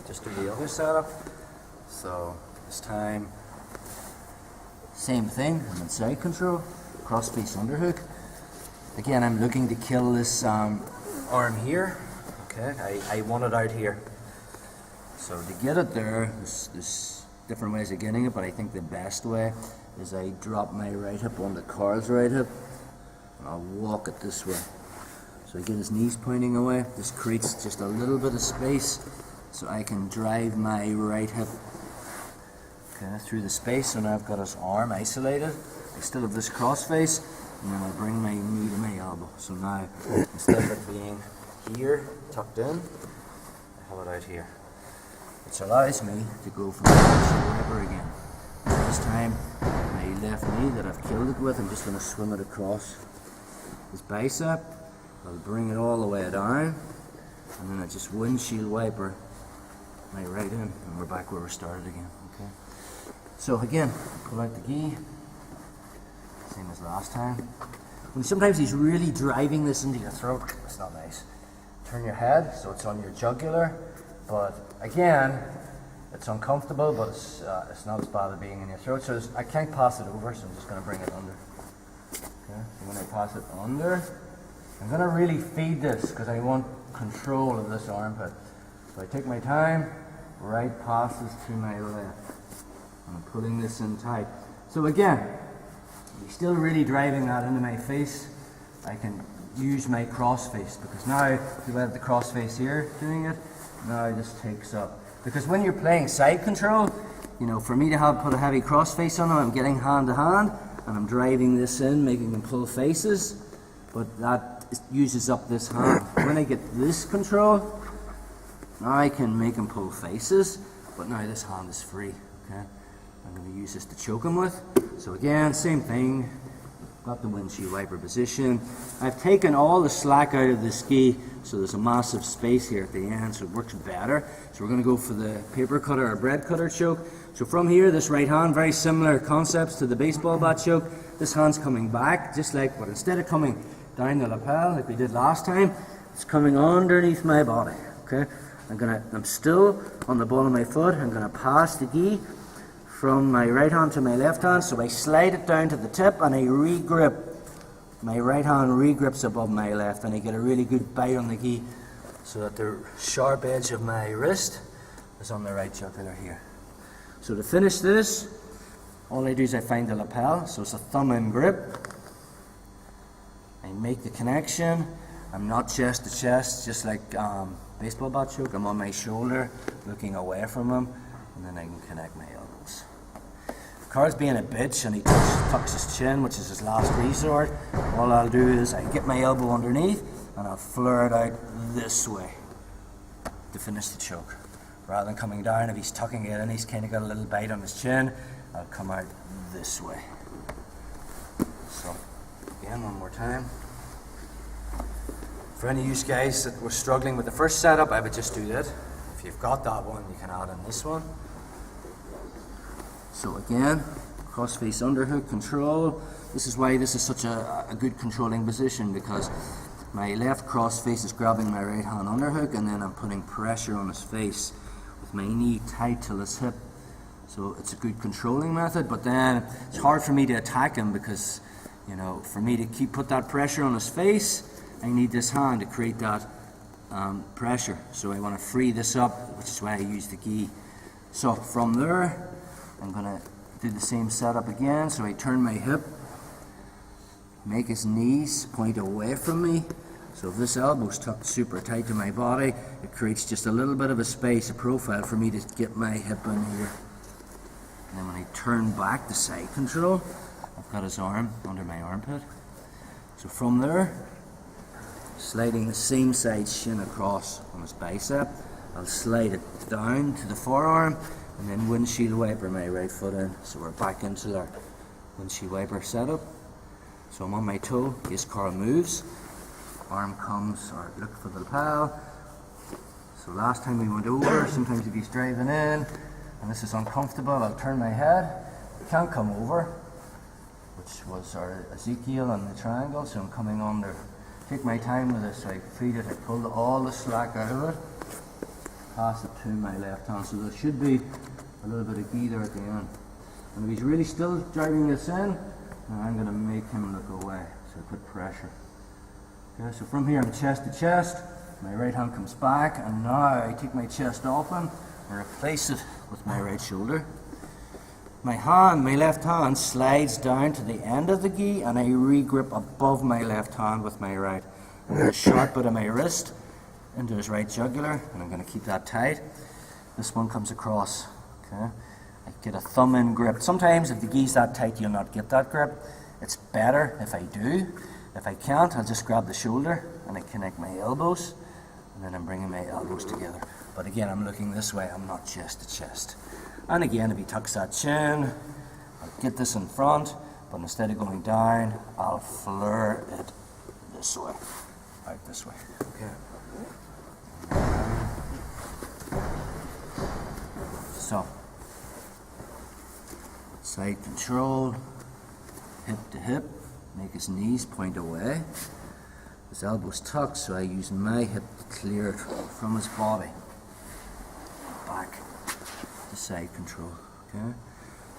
just do the other setup. So this time, same thing, I'm in side control, cross face underhook. Again, I'm looking to kill this arm here. Okay, I want it out here. So to get it there, there's different ways of getting it, but I think the best way is I drop my right hip onto Carl's right hip, and I'll walk it this way. So I get his knees pointing away. This creates just a little bit of space, so I can drive my right hip through the space. So now I've got his arm isolated. I still have this cross face, and then I bring my knee to my elbow. So now, instead of it being here, tucked in, I have it out here, which allows me to go from wherever again. This time, my left knee that I've killed it with, I'm just going to swim it across his bicep. I'll bring it all the way down, and then I just windshield wiper my right in, and we're back where we started again. Okay. So again, pull out the gi, same as last time. When sometimes he's really driving this into your throat, it's not nice. Turn your head so it's on your jugular, but again, it's uncomfortable, but it's not as bad as being in your throat. So I can't pass it over, so I'm just going to bring it under. Okay. So when I pass it under, I'm going to really feed this because I want control of this armpit. So I take my time, right passes to my left. I'm pulling this in tight. So again, he's still really driving that into my face. I can use my cross face, because now if I have the cross face here doing it, now this takes up. Because when you're playing side control, you know, for me to put a heavy cross face on him, I'm getting hand to hand and I'm driving this in, making them pull faces, but that uses up this hand. When I get this control, now I can make him pull faces, but now this hand is free. Okay, I'm going to use this to choke him with. So again, same thing. Got the windshield wiper position. I've taken all the slack out of the ski, so there's a massive space here at the end, so it works better. So we're going to go for the paper cutter or bread cutter choke. So from here, this right hand, very similar concepts to the baseball bat choke. This hand's coming back, just like, but instead of coming down the lapel like we did last time, it's coming underneath my body. Okay, I'm still on the ball of my foot. I'm going to pass the gi from my right hand to my left hand, so I slide it down to the tip and I re-grip. My right hand re-grips above my left, and I get a really good bite on the gi so that the sharp edge of my wrist is on the right jugular here. So to finish this, all I do is I find the lapel, so it's a thumb in grip. I make the connection. I'm not chest to chest, just like baseball bat choke. I'm on my shoulder, looking away from him, and then I can connect my elbows. Carl's being a bitch and he tucks his chin, which is his last resort. All I'll do is I get my elbow underneath and I'll flare it out this way to finish the choke. Rather than coming down, if he's tucking it in, he's kind of got a little bite on his chin, I'll come out this way. So, again, one more time. For any of you guys that were struggling with the first setup, I would just do that. If you've got that one, you can add in this one. So again, cross face underhook control. This is why this is such a good controlling position, because my left cross face is grabbing my right hand underhook, and then I'm putting pressure on his face with my knee tight till his hip. So it's a good controlling method, but then it's hard for me to attack him because, you know, for me to put that pressure on his face, I need this hand to create that pressure. So I want to free this up, which is why I use the gi. So from there, I'm going to do the same setup again. So I turn my hip, make his knees point away from me. So if this elbow's tucked super tight to my body, it creates just a little bit of a space, a profile for me to get my hip in here. And then when I turn back to side control, I've got his arm under my armpit. So from there, sliding the same side shin across on his bicep, I'll slide it down to the forearm, and then windshield wiper my right foot in. So we're back into our windshield wiper setup. So I'm on my toe, his Carl moves, arm comes, or look for the lapel. So last time we went over, sometimes if he's driving in, and this is uncomfortable, I'll turn my head. I can't come over, which was our Ezekiel on the triangle, so I'm coming under. Take my time with this, so I feed it, I pull all the slack out of it, pass it to my left hand. So there should be a little bit of gi there at the end. And if he's really still driving this in, now I'm going to make him look away. So I put pressure. Okay, so from here I'm chest to chest. My right hand comes back, and now I take my chest off him and replace it with my right shoulder. My left hand slides down to the end of the gi, and I re-grip above my left hand with my right. I'm going to sharp bit of my wrist into his right jugular, and I'm going to keep that tight. This one comes across. Okay, I get a thumb in grip. Sometimes if the gi's that tight, you'll not get that grip. It's better if I do. If I can't, I'll just grab the shoulder and I connect my elbows, and then I'm bringing my elbows together. But again, I'm looking this way, I'm not chest to chest. And again, if he tucks that chin, I'll get this in front, but instead of going down, I'll flare it this way, out this way. Okay. So, side control, hip to hip, make his knees point away. His elbows tucked, so I use my hip to clear it from his body. Back to side control. Okay.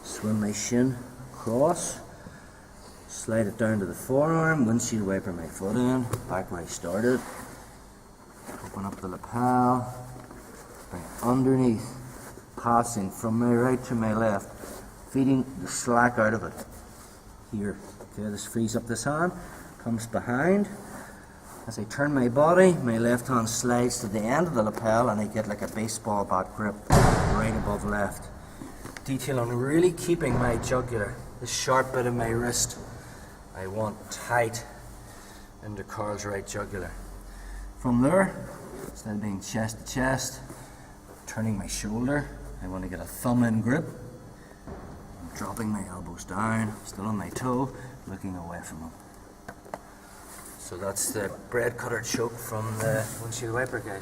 Swim my shin across, slide it down to the forearm, windshield wiper my foot in, back where I started. Open up the lapel, bring underneath, passing from my right to my left, feeding the slack out of it. Here. Okay, this frees up this hand, comes behind. As I turn my body, my left hand slides to the end of the lapel, and I get like a baseball bat grip right above left. Detail on really keeping my jugular, the sharp bit of my wrist, I want tight into Carl's right jugular. From there, instead of being chest to chest, turning my shoulder, I want to get a thumb in grip. I'm dropping my elbows down, still on my toe, looking away from him. So that's the bread cutter choke from the windshield wiper, guys.